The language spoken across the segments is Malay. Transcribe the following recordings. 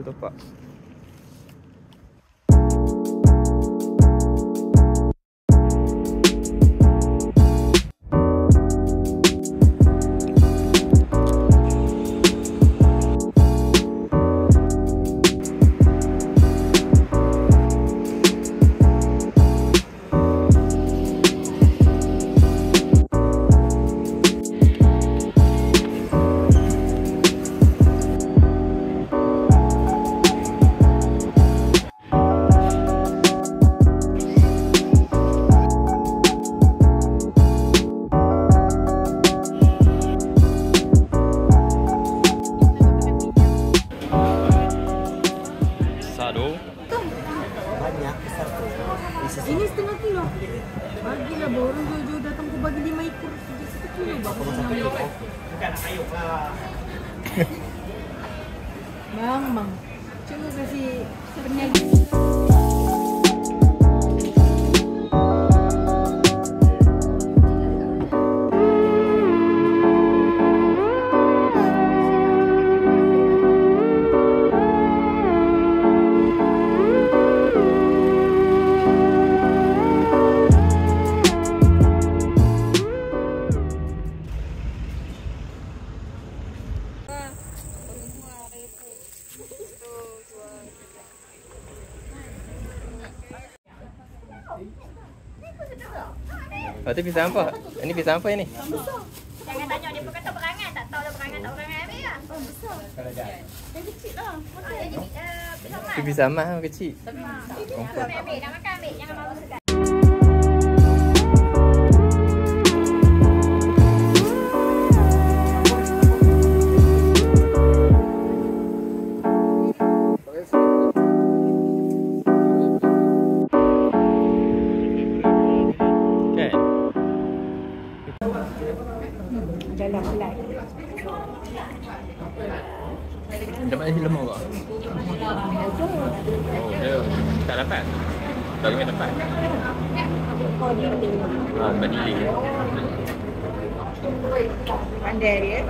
tu pak. Banyak besar tu. Ini setengah kilo. Bagilah baru Jojo datang aku bagi 5 ekor. Satu kilo bang. Bukan nak ayuk lah. Bang. Cuma kasih peniaga. Oh, tu pisang apa? Ini pisang apa ini? Jangan tanya dia pun kata berangan, tak tahu dah berangan tak berangan habis lah. Oh besar. Yang kecil lah. Tu pisang mah kecil. Ambil, nak makan ambil, jangan malu segan. Dalam pelai. Dapat nasi lemak kak? Oh, dia tak dapat? Tak boleh dapat? Oh, dinding. Tempat dinding. Pandai dia.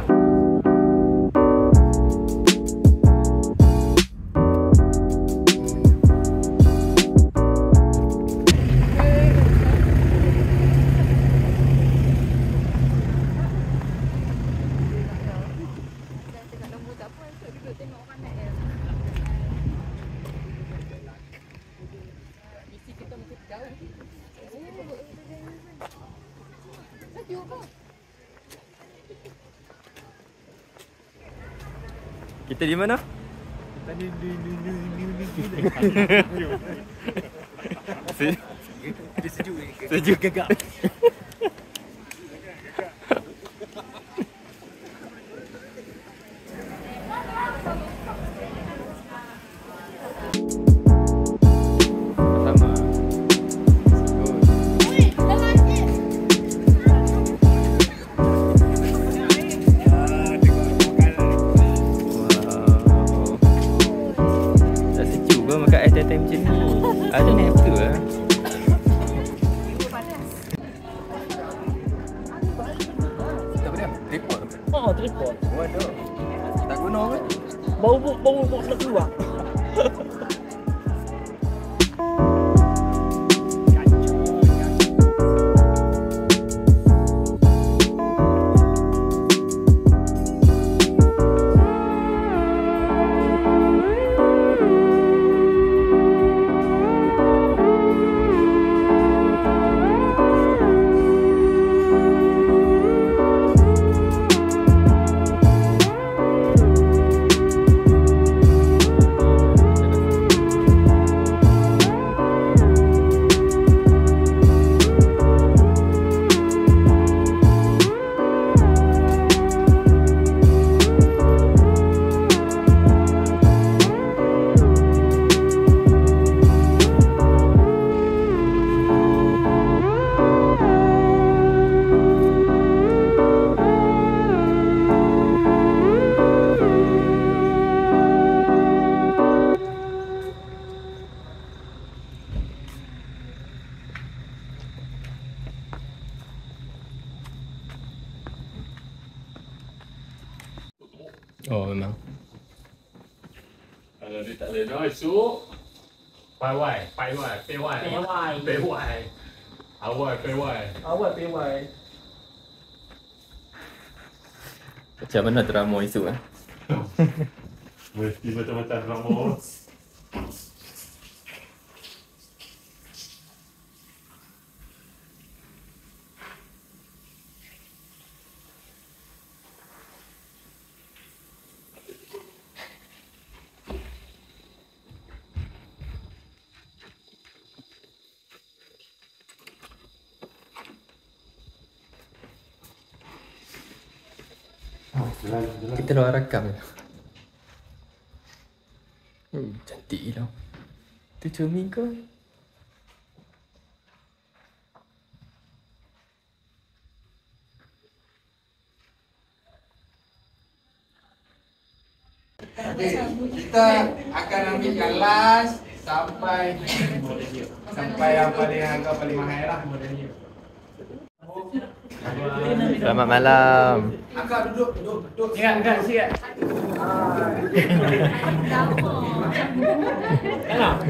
Kita di mana? Kita ni dia sejuk ni. Sejuk gagak. Makan ais time macam ni. Ada ni apa lah. Apa dia? Tripod. Oh, tripod. Waduh. Tak guna ke? Bau nak keluar. Oh memang. Dia tak boleh so Pay Awal PY. Macam mana drama isu kan? Mesti macam-macam drama. Kita luar rakam. Cantik gila. Tu cermin ke? Okay, kita akan ambil yang last sampai yang paling agak paling mahal lah. Selamat malam. Akak duduk. Ingat sikit.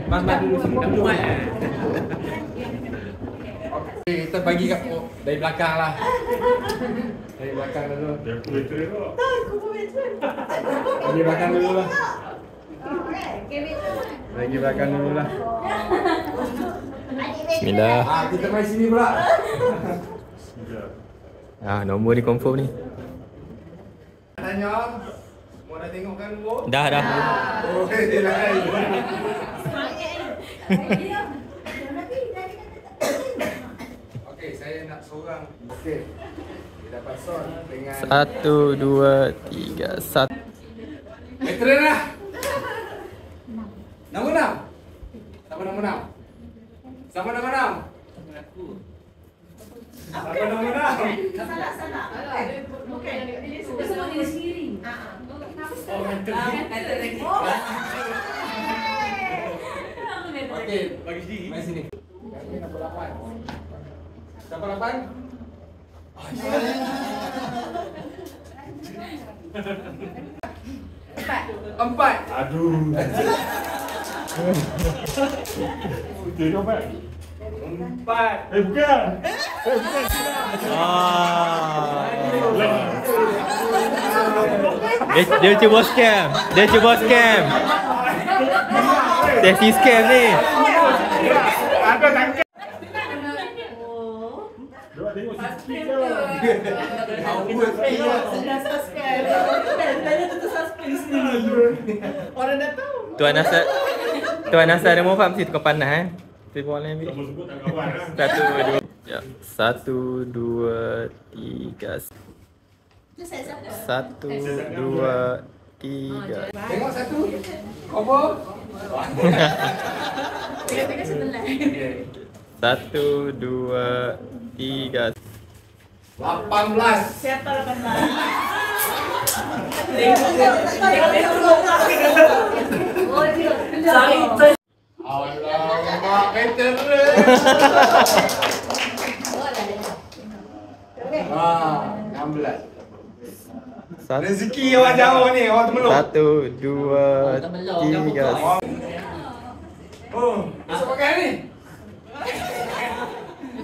Mama dulu duduk. Okay, kita bagi kat dari belakang lah. Dari belakang dulu. Dia kulitur tu. Bagi belakang dulu lah. Bagi belakang dulu lah. Bismillah. Kita main sini pula. Nombor ni confirm ni. Tanya, semua dah tengok kan nombor? Dah. Oh, dia nak air. Okey, saya nak seorang. Okey. Dia dapat son dengan 1, 2, 3, 1. veteran lah. Nombor 6. Sama nombor 6. Sama nombor 6. Sama nombor 6. Salah. Bukan. Semua dia sendiri. Okey, bagi sendiri. Mari sini. Kami nombor 8. Nombor 8. Empat. Aduh. Dia dapat. 4. Bukan. Dia cuba scam. Tesi scam ni. Ada tangkap. Dia tengok sikit je. Tuan Asar dia mau faham mesti tukar panas eh. Kita boleh ambil. Sama sebut tak kawan lah. 1, 2, 3. 1, 2, 3. Tengok satu. Cover. 1, 2, 3. 18. Siapa 18? Alamak, veteran. 16. Rezeki awak jauh ni, awak termeluk. 1, 2, 3. Oh, besok pakai ni.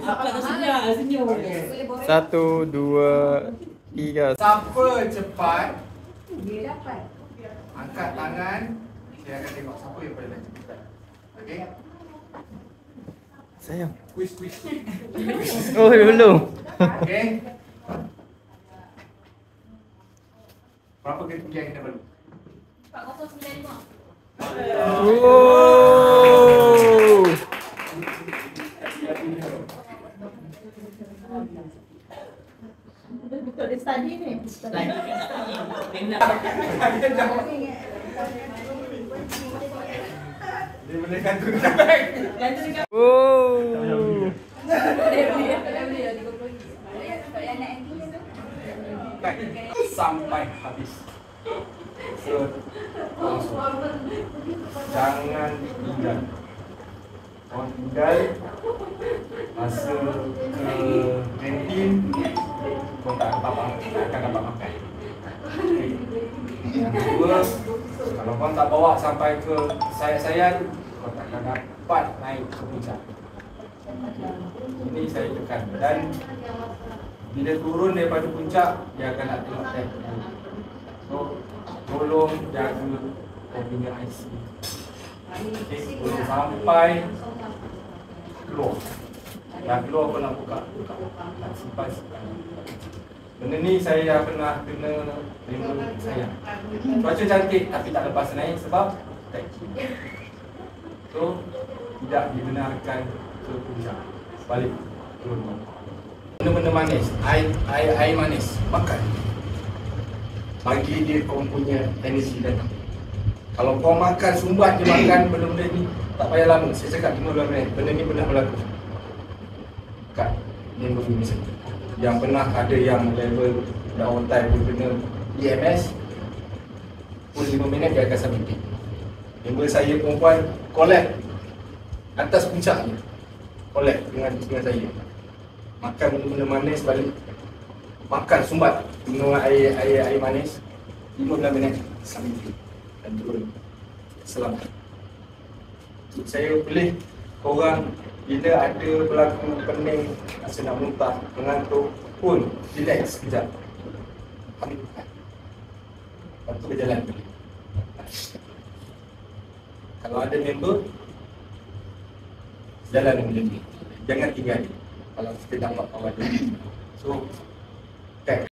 1, 2, 3. Siapa cepat angkat tangan, saya akan tengok siapa yang paling cepat. Okey? Sayang. Quiz. Oh, dulu. Okey? Berapa ketinggian kita perlu? 495. Oh. Betul dia study ni. Dia boleh gantung dekat beg. Oh. Sampai habis. So, jangan tinggal. Orang tinggal masa ke kantin, kau tak dapat makan. Okay. Yang kedua, Kalau kau tak bawa sampai ke sayap-sayap, kau takkan dapat naik ke puncak. Ini saya tekan. Dan bila turun daripada puncak, dia akan nak tengok tank. So, tolong jaga kau punya IC. Okay, tolong sampai keluar. Dah keluar kau nak buka. Simpan. Benda ni saya pernah kena member saya. Cuaca cantik tapi tak lepas naik sebab taxi. So, tidak dibenarkan ke puncak. Balik turun. Benda-benda manis, air manis, makan. Bagi dia kau punya energi datang. Kalau kau makan, sumbat je makan benda-benda ni, tak payah lama. Saya cakap 15 minit, benda ni pernah berlaku kat member Indonesia. Yang pernah ada yang level dah on time pun kena EMS, pun 5 minit dia akan submit. Member saya perempuan collab atas puncaknya, collab dengan saya. Makan benda-benda manis balik. Makan sumbat minum air manis 15 minit sampai dan turun. Selamat. Saya pilih korang bila ada berlaku pening, rasa nak muntah, mengantuk pun relax sekejap. Ambil makan. Lepas tu berjalan balik. Kalau ada member, jalan macam ni. Jangan tinggal kalau kita dapat kawan dia. So, okay.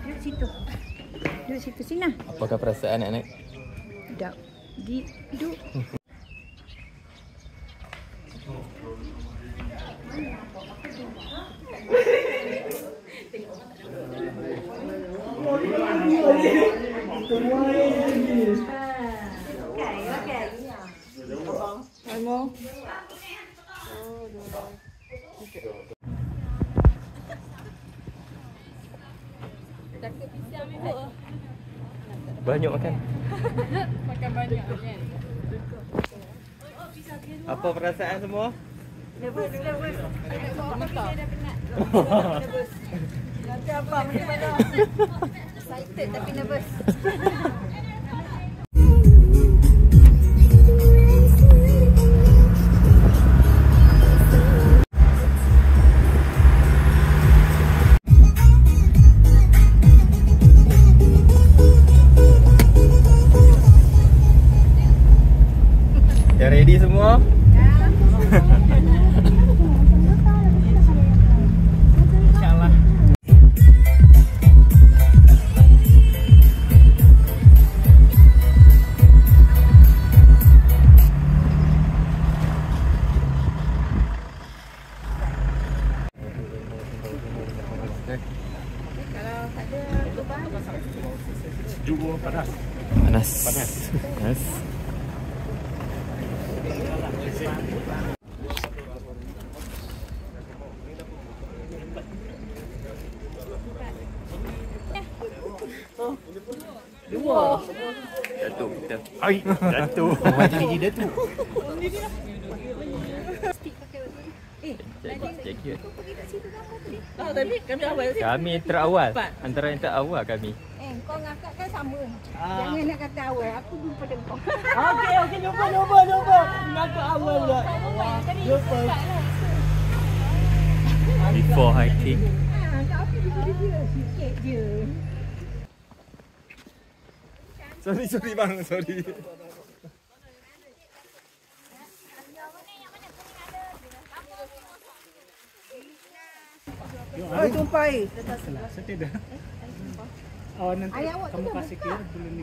Duduk situ. Duduk situ sini lah. Apakah perasaan anak-anak? Duduk. Duduk. Banyak makan. Makan banyak kan. Apa perasaan semua? Nervous. Gemetar. Nervous. Nanti apa mana-mana. Excited tapi nervous. Dah ready semua? InsyaAllah. Kalau tak ada perubahan, Sejuk pun panas. Panas. Panas. Panas. Datuk kita. Ai, jatuh. Jadi jatuh. Jacket. Oh, tapi kami awal sih. Kami terawal. Antara yang terawal kami. kau ngakak kan sama. Jangan nak kata awal. Aku jumpa dengan kau. Okey, jumpa. Nak awal pula. Jumpa. Before hiking. Kau apa dia sikit je. Sorry bang, sorry. Oh, tumpah air. Setia dah. Oh, nanti Ayah awak kamu tu kasih buka. clear belum ni.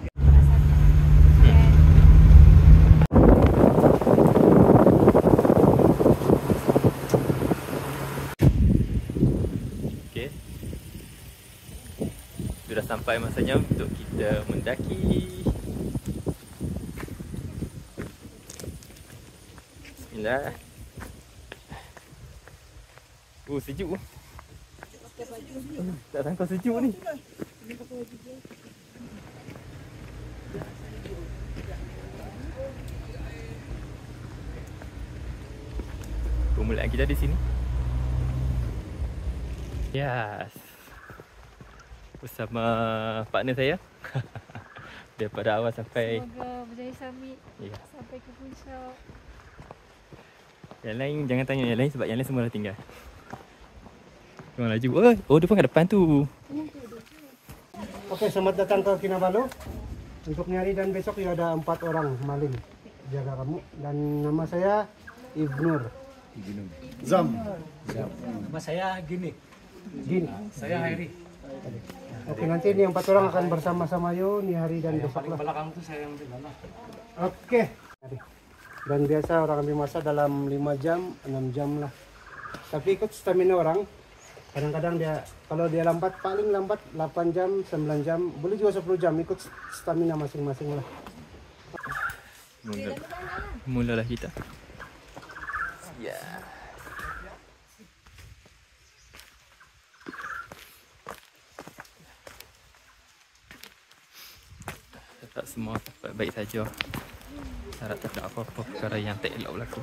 Okey. Sudah sampai masanya untuk kita mendaki. Bismillah. Sejuk. Tak sangka sejuk ni. permulaan kita di sini. Yes. Bersama partner saya. Daripada awal sampai Semoga berjaya summit ya. sampai ke puncak. Yang lain jangan tanya yang lain sebab yang lain semua dah tinggal. Orang laju. Oh, dia pun kat depan tu. Oke, selamat datang ke Kinabalu. Untuk nyari dan besok ya ada 4 orang maling jaga kamu. Dan nama saya Ibnur. Zam. Nama saya Gini. Saya Hairi. Oke, nanti ini 4 orang akan bersama-sama yo nih hari dan besok lah. Belakang tuh saya yang di mana? Oke. Dan biasa orang ambil masa dalam 5 jam, 6 jam lah. Tapi ikut stamina orang. Kadang-kadang dia kalau dia lambat paling lambat 8 jam, 9 jam, boleh juga 10 jam, ikut stamina masing-masing lah. Mulalah kita. Ya. Tak semua baik saja. Harap tak ada apa-apa perkara yang tak elok berlaku.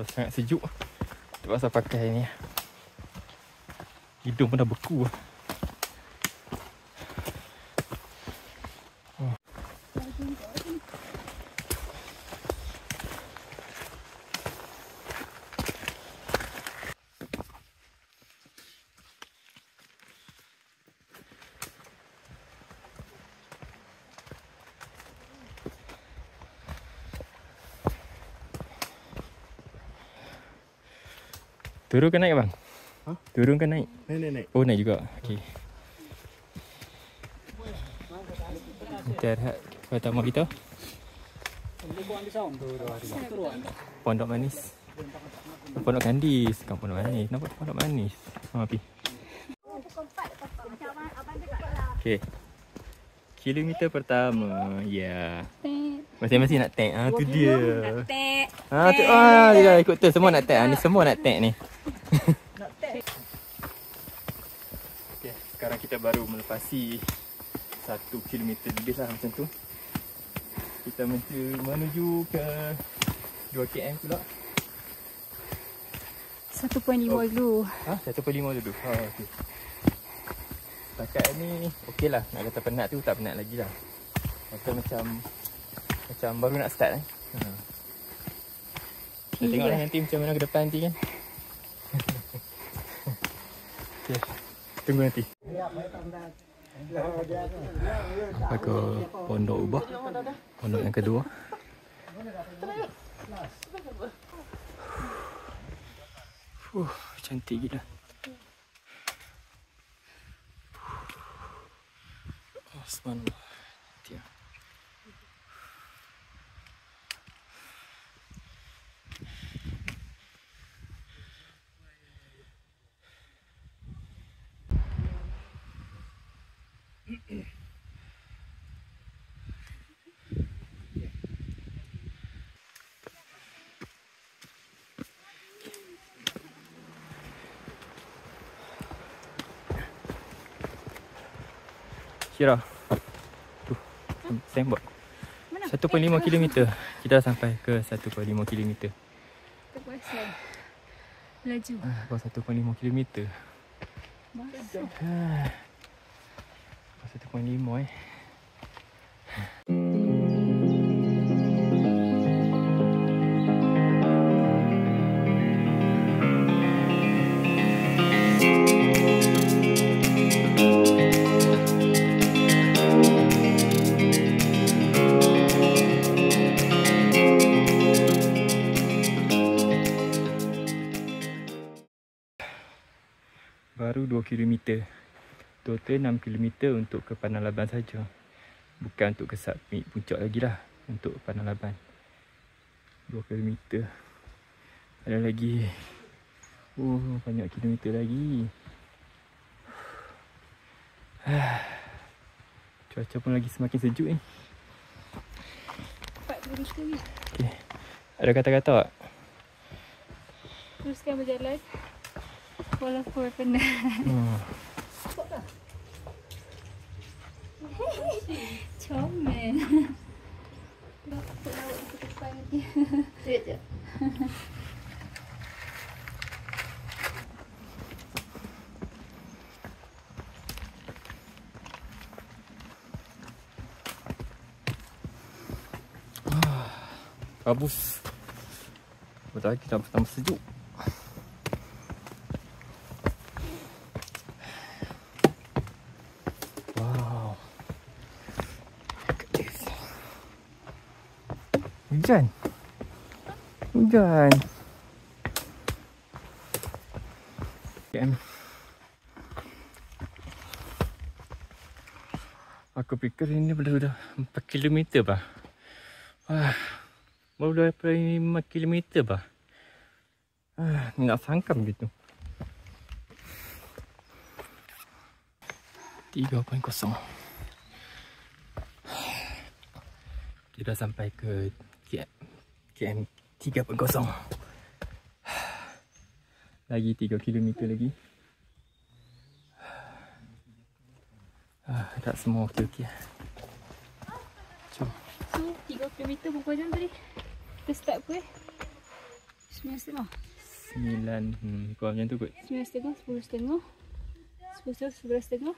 Sangat sejuk. Terpaksa pakai ni. Hidung pun dah beku. Turun ke naik bang? Ha? Turun ke naik? Naik. Oh naik juga. Okey. Kita rehat pertama kita. Pondok Manis. Pondok Kandis. Bukan Pondok Manis. Nampak Pondok Manis. Pi. Okey. Kilometer pertama. Ya. Masing-masing nak tag. Tu dia. Nak tag. Tu dia ikut tu semua nak tag. Ni semua nak tag ni. Okay, sekarang kita baru melepasi 1 kilometer lebih lah macam tu. Kita menuju ke 2 km pula. 1.5 dulu. 1.5 dulu. Okey. Setakat ni okey lah. Nak kata penat tu tak penat lagi lah. Rasa macam baru nak start Kita tengoklah nanti macam mana ke depan nanti kan. Okay. Tunggu nanti. Sampai ke Pondok Ubah. Pondok yang kedua. Cantik gila. Subhanallah. Tiap. Kira tu sembok 1.5 km. Kita dah sampai ke 1.5 km. Terpaksa laju. 1.5 km. 1.5 baru 2 km. Total 6 km untuk ke Panalaban saja. Bukan untuk ke summit puncak lagi lah. Untuk Panalaban 2 km. Ada lagi banyak kilometer lagi. Cuaca pun lagi semakin sejuk ni. Cepat teruskan ni. Okay. Ada kata-kata tak? Teruskan berjalan. Walaupun penat. Comel. Bapak lawak ke depan lagi. Sekejap. Kabus. Betul lagi dah pertama sejuk. Wow. Look at this. Hujan. Hujan. Aku fikir ini sudah 4 km bah. Wah. Baru 5 km bah. Nak sangkam gitu. 3.0. Kita sampai ke KM 3.0. Lagi 3 km lagi. Tak semua okey-okey. Jom. So 3 km berapa jam tadi? Kita start pukul 9.30. 9 kurang macam tu kot. 9.30, 10.30, 11.30.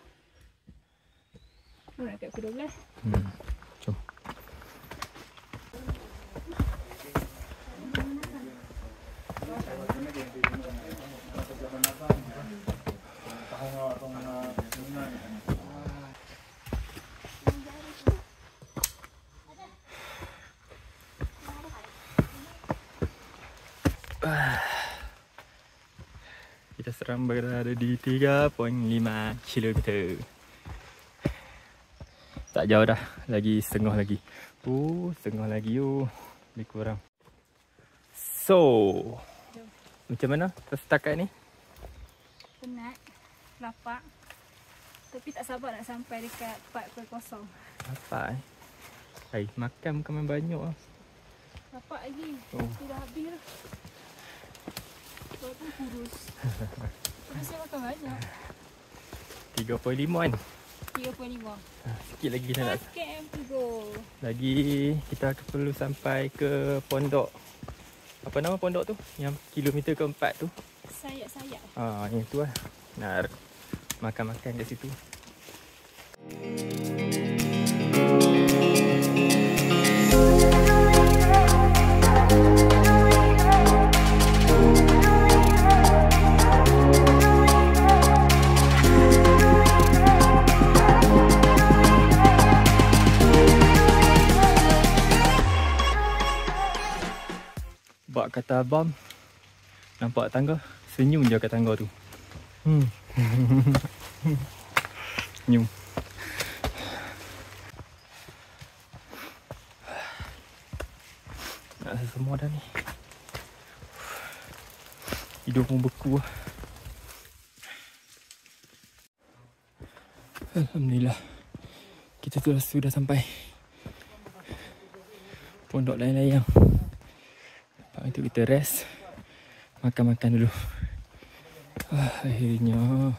Nak kat pukul 12. Jom. Kita sekarang berada di 3.5 km. Tak jauh dah, lagi setengah lagi. Setengah lagi lebih kurang. So, macam mana setakat ni? Penat, lapar. Tapi tak sabar nak sampai dekat 4.0. Lapar Hai, makan bukan main banyak lah. Lapar lagi. Dah habis dah. Walaupun kurus. Tapi saya makan banyak. 3.5 kan? 3.5. Sikit lagi kita nak. 5 km to go. Lagi kita perlu sampai ke pondok. Apa nama pondok tu? Yang kilometer keempat tu. Sayap-sayap. Yang tu lah. Nak makan-makan kat situ. Bak kata abang, nampak tangga, senyum je kat tangga tu. Senyum. Nak rasa semua dah ni. Hidung pun beku lah. Alhamdulillah, kita sudah sampai pondok layang-layang. Lepas itu kita rest, makan-makan dulu. Akhirnya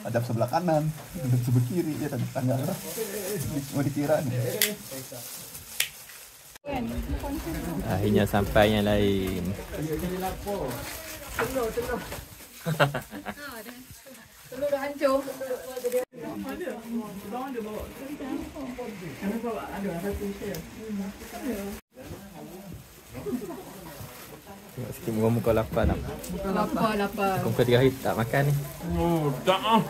hadap sebelah kanan, hadap sebelah kiri, dia tadi tangga lah. Semua dikira nih. akhirnya sampai yang lain. Telur dah hancur. Tengok sikit muka lapar nak. Lapar. Muka 3 hari tak makan ni. Tak ah.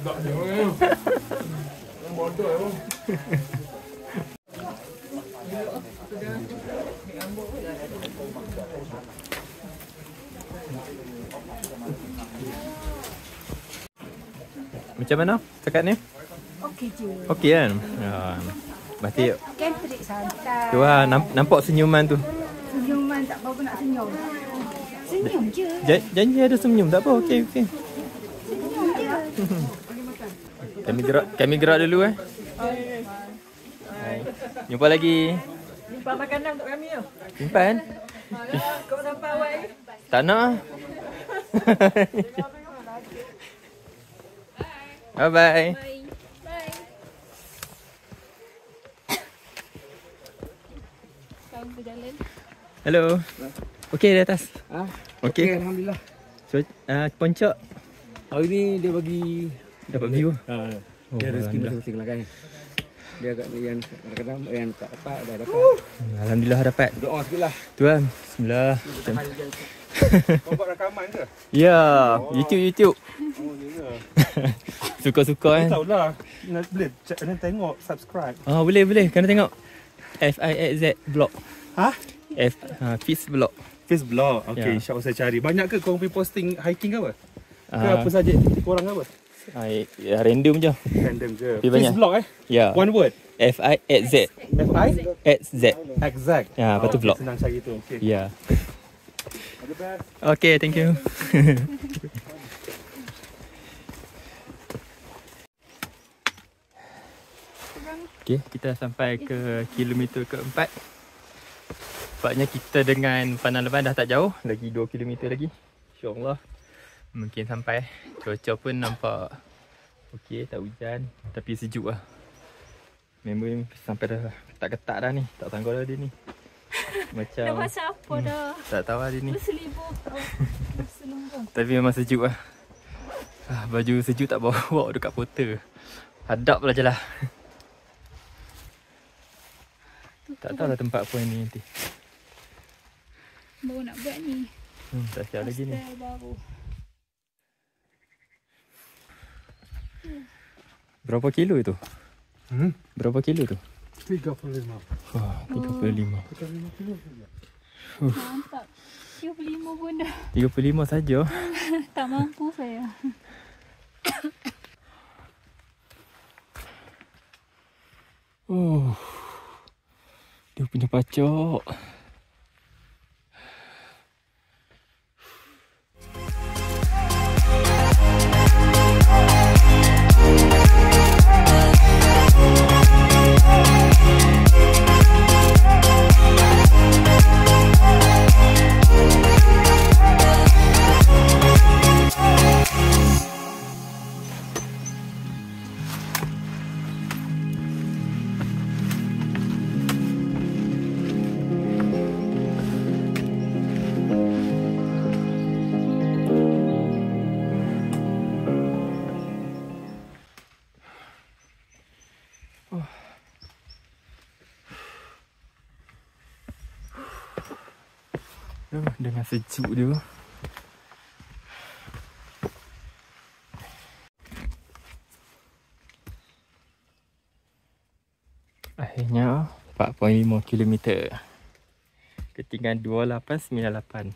Tak dia. Bodoh. Macam mana cakap ni? Okey je. Okey kan? Batik. Catrik santai. Tu lah, nampak senyuman tu. Senyuman tak apa-apa nak senyum. Senyum je. Janji ada senyum, tak apa. Okey. Senyum je. Kami gerak dulu eh. Hai. Jumpa lagi. Simpan makanan untuk kami tu. Simpan? Kau sampai awal lagi? Tak nak. Bye bye. Bye. Sekarang kita jalan. Hello. Okey di atas. Okey, Okey. alhamdulillah. So, Poncok Hari ni dia bagi dapat view. dia rezeki Alhamdulillah. masing-masing lah kan. Dia agak yang kadang-kadang yang tak dapat dah dapat. Alhamdulillah dapat. Doa sikitlah. Tu kan. Bismillah. Kau buat rakaman ke? Ya, YouTube. Oh, ya. Suka-suka kan. Tahu lah. Boleh tengok, subscribe. Oh, boleh. Kena tengok. FIZ vlog. Ha? Fiz vlog. Face blog. Okay, Ya. insyaAllah saya cari. Banyak ke kau pergi posting hiking ke apa? Ke Ah. apa saja aktiviti korang ke apa? Random je. Random je. Tapi banyak. Face blog Ya. One word. FIZ. FI? XZ. Exact. Ya, lepas tu okay, vlog. Senang cari tu. Okay. Ya. Okay, thank you. Okay, kita sampai ke kilometer keempat. Nampaknya kita dengan Pandan Leban dah tak jauh. Lagi 2 kilometer lagi. InsyaAllah mungkin sampai. Cuaca pun nampak okey, tak hujan. Tapi sejuk lah. Member sampai dah tak ketak dah ni. Tak sanggup dah dia ni. Macam Dah masa apa dah? tak tahu lah dia ni. Berselibur. Berselubung. Tapi memang sejuk lah. Baju sejuk tak bawa dekat porter. Hadap lah je lah. Tak tahu lah tempat apa ni nanti. Baru nak buat ni. Tak siap lagi ni. Hostel baru. Berapa kilo itu? Berapa kilo tu? 35. Oh, 35. 35 kilo saja. Mantap. 35 pun dah. 35 saja. Tak mampu saya. Oh. Dia punya pacok. Dengan sejuk dia. Akhirnya 4.5 km. Ketinggian 2898.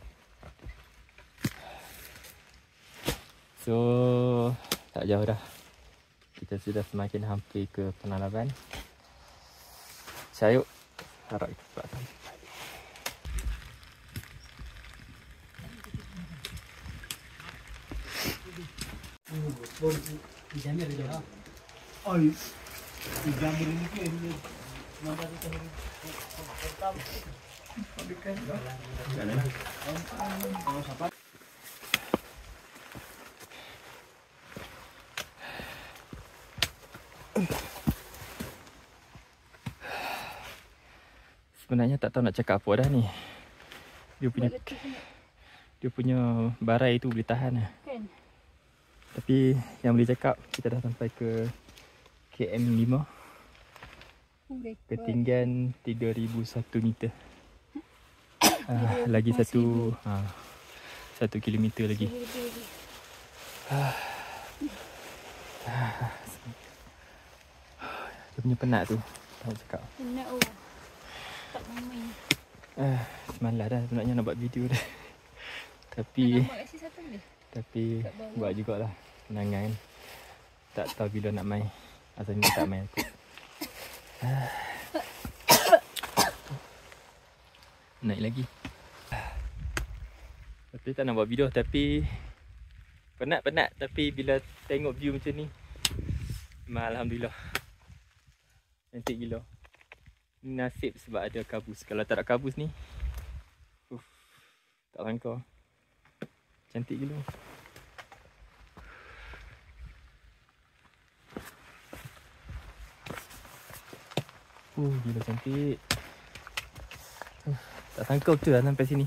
So tak jauh dah. Kita sudah semakin hampir ke Penalaban. Sayuk harap cepat sampai. Sebenarnya tak tahu nak cakap apa dah ni. Dia punya barai tu boleh tahan lah. Kan? Tapi yang boleh cakap kita dah sampai ke KM5. Ketinggian 3001 meter. Lagi 1 kilometer lagi. Dia punya penat tu. Tak nak cakap. Penat tak main. Semalam dah sebenarnya nak buat video dah. Tapi Nak buat kat satu ni. Tapi buat jugalah kenangan. Tak tahu bila nak main. Asalnya tak main aku. naik lagi. Tapi tak nak buat video, tapi penat. Tapi bila tengok view macam ni, memang alhamdulillah cantik gila. Nasib sebab ada kabus. Kalau tak ada kabus ni, tak sangka. Cantik gila. Gila cantik. Tak sangka betul lah sampai sini.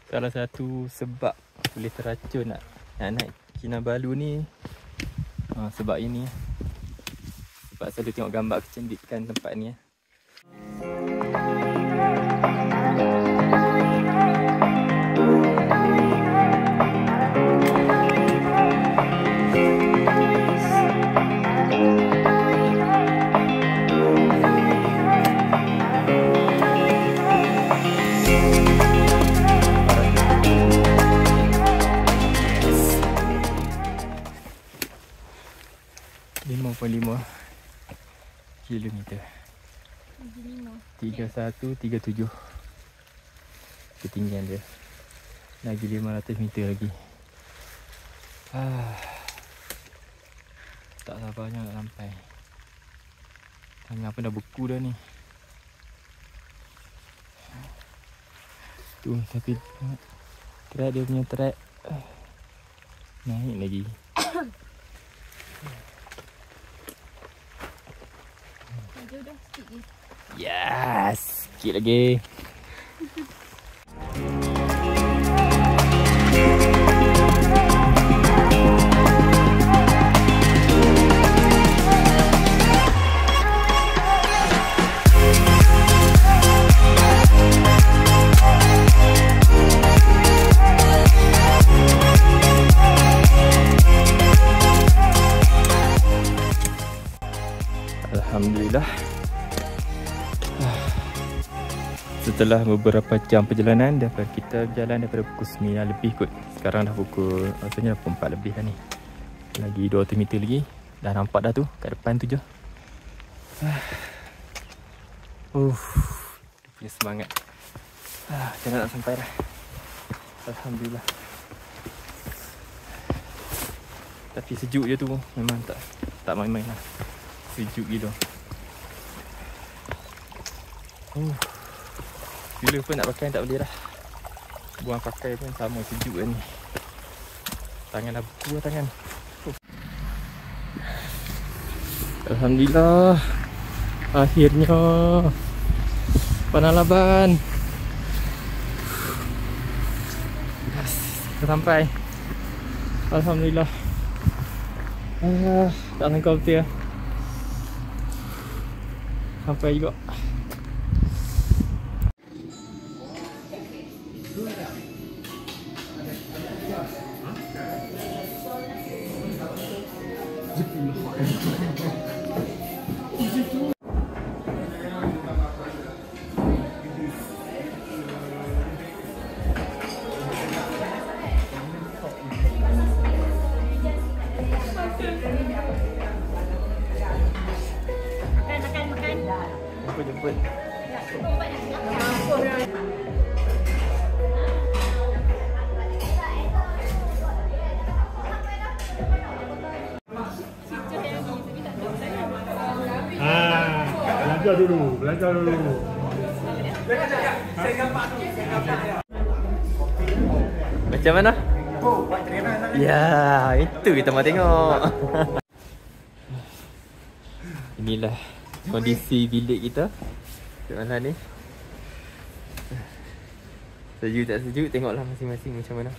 Salah satu sebab boleh teracun nak naik Kinabalu ni, sebab ini. Sebab selalu tengok gambar kecantikan tempat ni. Kilometer 3137 ketinggian dia. Lagi 500 meter lagi. Tak sabarnya nak sampai. Tangan pun dah beku dah ni. Tu tapi track dia punya track naik lagi. Yes, sikit lagi. Alhamdulillah. Setelah beberapa jam perjalanan, kita berjalan daripada pukul 9 lebih kot. Sekarang dah pukul, maksudnya pukul 4 lebih dah ni. Lagi 200 meter lagi. Dah nampak dah tu, kat depan tu je. Dia punya semangat. Macam nak sampai dah. Alhamdulillah. Tapi sejuk je tu, memang tak main-main lah. Sejuk gila. Bila pun nak pakai tak boleh dah. Buang pakai pun sama sejuk kan ni. Tangan dah beku lah tangan. Alhamdulillah. Akhirnya Panalaban. Yes, kita sampai. Alhamdulillah. Tak sangka betul ya. Sampai juga. Jemput. Belajar dulu. Macam mana? Ya, itu kita mau tengok. Inilah kondisi bilik kita kat mana ni. Sejuk tak sejuk, tengoklah masing-masing macam mana.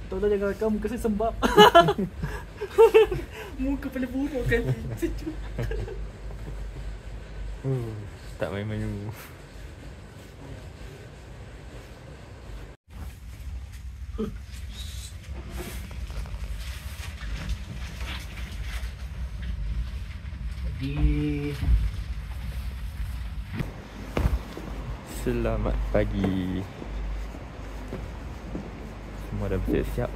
Tolong jangan rakam muka saya sembab. Muka pada buruk kan. Sejuk. Tak main-main dulu. Selamat pagi. Semua dah bersiap-siap.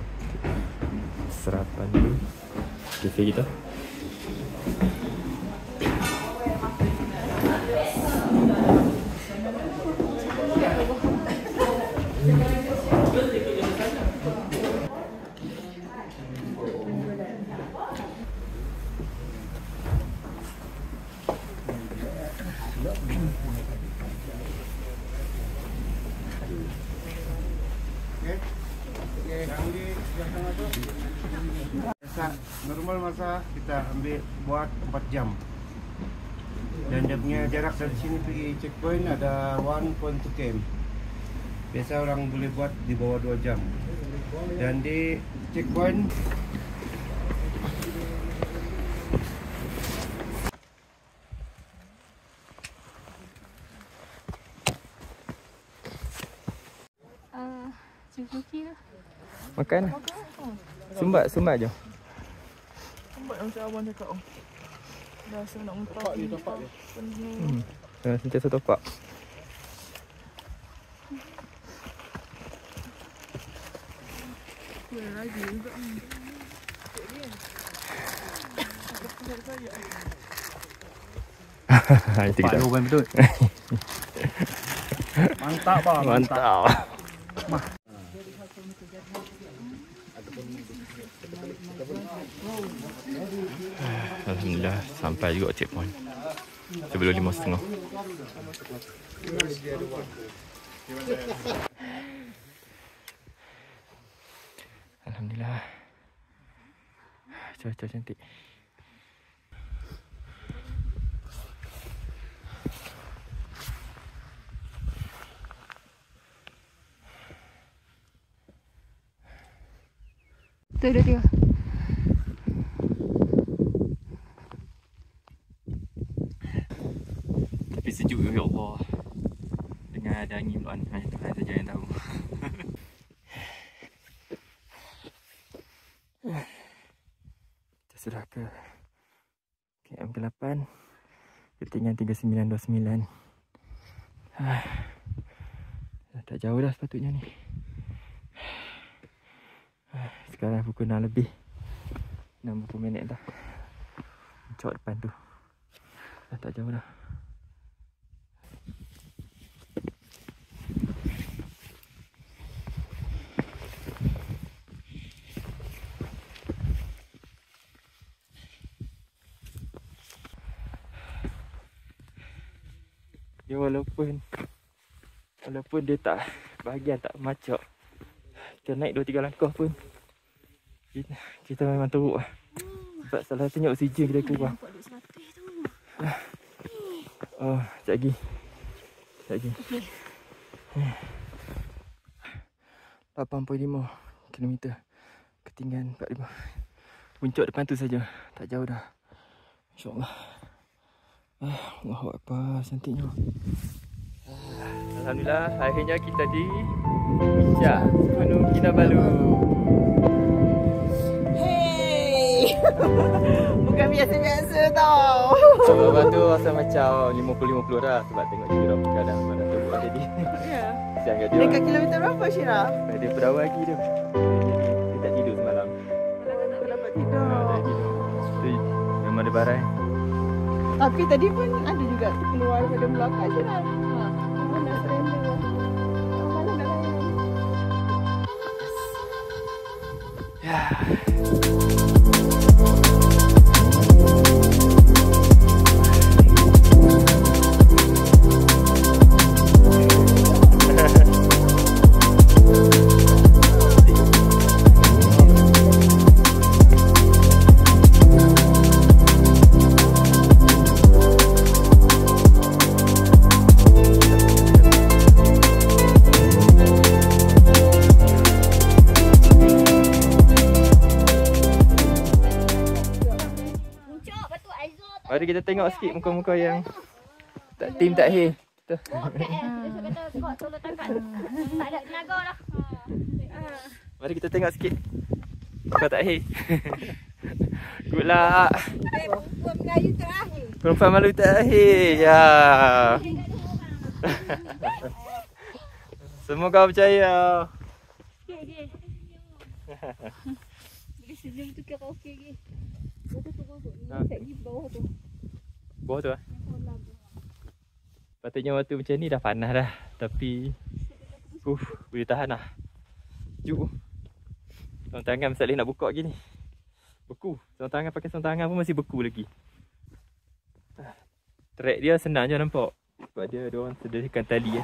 Sarapan dulu. Kafe kita. Normal masa kita ambil buat 4 jam. Dan dia punya jarak dari sini pergi checkpoint ada 1.2 km. Biasa orang boleh buat di bawah 2 jam. Dan di checkpoint Cukup lah. Makan. Sumbat je. Nampak macam abang cakap. Dah rasa nak muntah. Sentiasa topak. Lagi juga. Itu kita. Jawapan betul. Mantap bang. Mantap. Alhamdulillah sampai juga checkpoint sebelum 5.30. Alhamdulillah cuaca cantik. Tu dia. Tapi sejuk ya Allah. Dengan ada angin pula, hanya Tuhan saja yang tahu. Kita sudah ke KM ke-8, ketinggian 3929. Dah tak jauh dah sepatutnya ni. Sekarang pukul 6 lebih, 60 minit dah. Cok depan tu. Dah tak jauh dah. Ya walaupun dia tak bahagian tak macam kita naik 2-3 langkah pun kita memang teruk lah. Sebab salah satunya oksigen kita kurang. Oh, sekejap lagi. Okey. 8.5 km, ketinggian 45. Puncak depan tu saja, tak jauh dah. InsyaAllah. Allahu Akbar, cantiknya. Alhamdulillah, akhirnya kita di puncak Gunung Kinabalu. Hey! Bukan biasa-biasa tau. Lepas tu rasa macam 50-50 dah. Sebab tengok Syirah kadang mana teruk lah jadi. Ya. Kesian kat dia. Dekat kilometer berapa Syirah? Dia perawa lagi tu. Dia tak tidur semalam. Tak dapat tidur. Tak tidur. Tu memang ada barang. Tapi tadi pun ada juga keluar daripada belakang Syirah. Memang dah surrender. Mana nak layan? Ya. Mari kita tengok sikit muka-muka yang tak tim tak he. Kita. Dia kata kau tolong tangkap. Tak ada tenaga dah. Mari kita tengok sikit. Muka tak he. Good luck. Perempuan Melayu terakhir. Perempuan malu terakhir. Ya. Semoga percaya. Okey. Boleh senyum tu ke okey. Set pergi bawah tu. Bawah tu lah. Yang kolam tu. Patutnya waktu macam ni dah panas dah. Tapi boleh tahan lah. Sejuk. Sarung tangan Saleh nak buka lagi ni. Beku. Sarung tangan pakai sarung tangan pun masih beku lagi. Track dia senang je nampak. Sebab dia orang sediakan tali ya.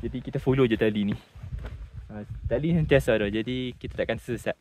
Jadi kita follow je tali ni. Tali sentiasa dah. Jadi kita takkan tersesat.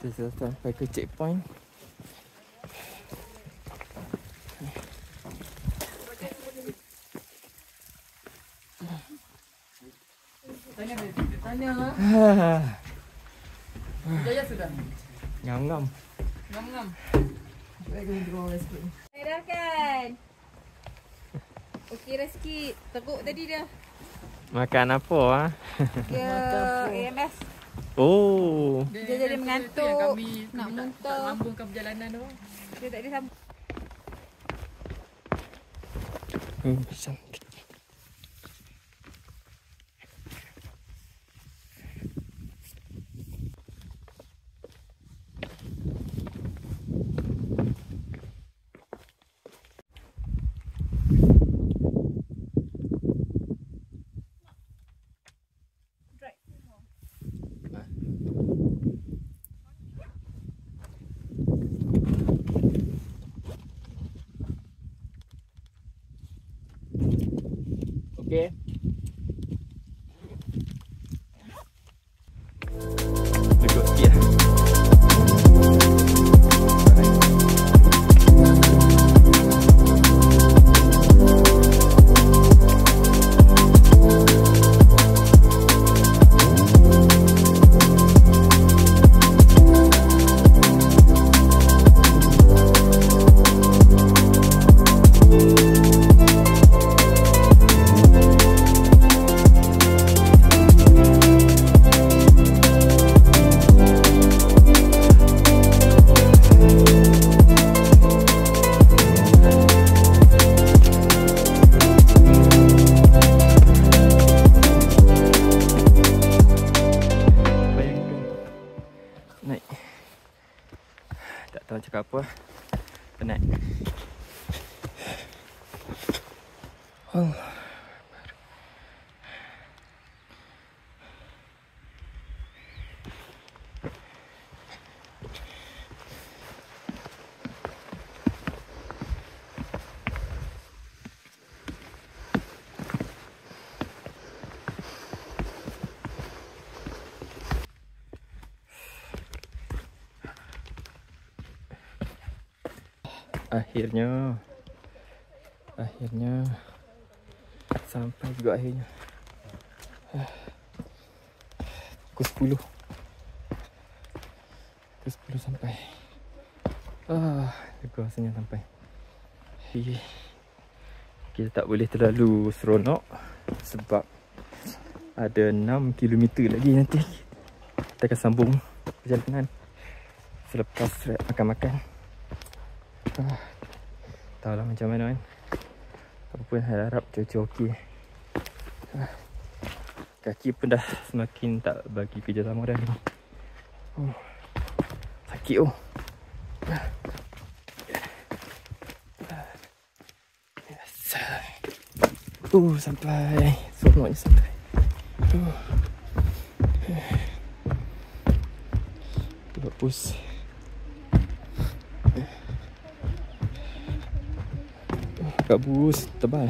Kita sampai ke checkpoint. Jaya sudah. Ngam-ngam. Ngam-ngam. Saya kena draw sikit. Dah kan? Okey dah sikit. Teruk tadi dia. Makan apa ah? Dia AMS. Oh. Dia jadi mengantuk. Kami Nak muntah. lambungkan perjalanan tu. Dia tak ada sambung. Cantik. Okay. Lepas sikit lah. Naik. Tak tahu cakap apa. Penat. Oh. Akhirnya sampai juga akhirnya. Pukul 10. Pukul 10 sampai. Lega rasanya sampai. Kita tak boleh terlalu seronok sebab ada 6 km lagi nanti. Kita akan sambung perjalanan selepas makan-makan. Tahulah macam mana kan. Apa pun saya harap cuaca okey. Kaki pun dah semakin tak bagi kerja sama dah ni. Sakit oh. Sampai. Seronoknya sampai. Buat pus. Kabus tebal.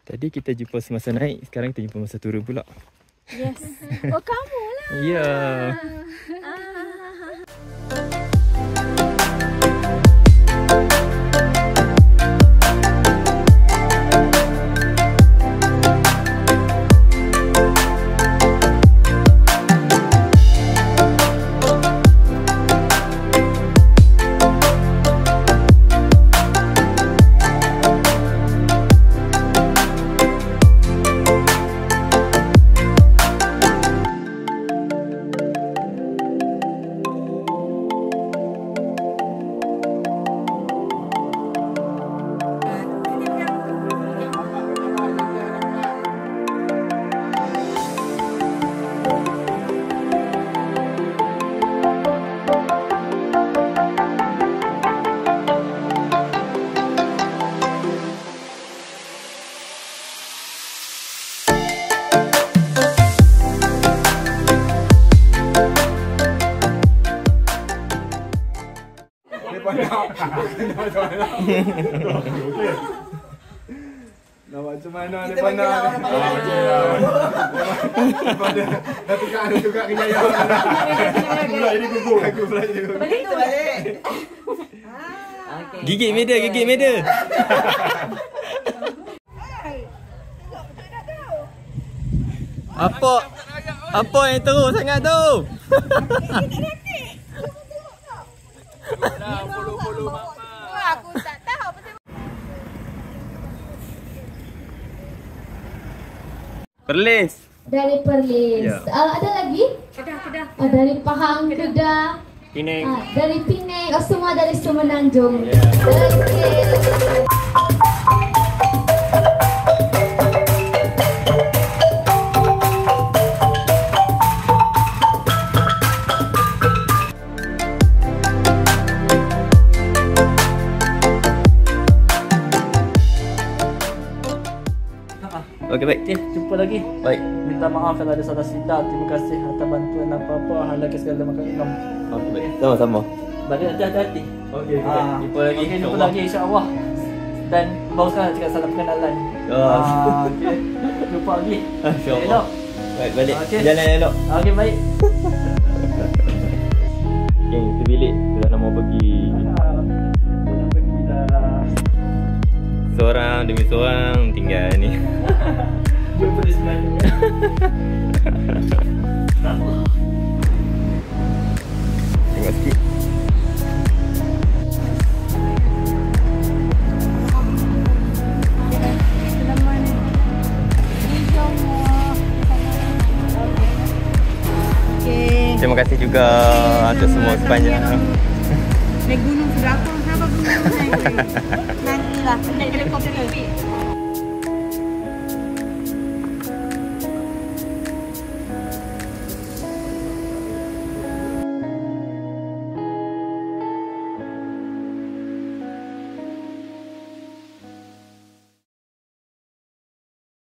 Tadi kita jumpa semasa naik, sekarang kita jumpa masa turun pula. Yes. Oh, kamu lah. Ya. Nak macam mana dia pandang. Dah tukar kejayaan. Aku pula ini gugur. Balik tu balik. Gigit media. Apa yang teruk sangat tu? Follow mama. Aku tak tahu pasal Perlis. Dari Perlis. Ya. Ada lagi? Kedah. Dari Pahang, Kedah. Penang. Dari Penang. Semua dari Semenanjung. Ya. Okay. Okey, baik. Okey, jumpa lagi. Baik. Minta maaf kalau ada salah silap. Terima kasih atas bantuan apa-apa. Halangkan segala makan minum. Okey, baik. Sama-sama. Balik nanti hati-hati. Okey, jumpa lagi. Okey, jumpa lagi insya-Allah. Dan baru sekarang cakap salam perkenalan. Okey. Jumpa lagi. Insya-Allah. Elok. Baik, balik. Okey. Jalan elok. Okey, baik. Okey, kita bilik. Kita nak mau pergi. Seorang demi seorang tinggal ni. Jumpa di sebelah. Tengok sikit. Terima kasih juga untuk semua sepanjang. Naik gunung sudah aku kenapa gunung naik? Nantilah naik helikopter.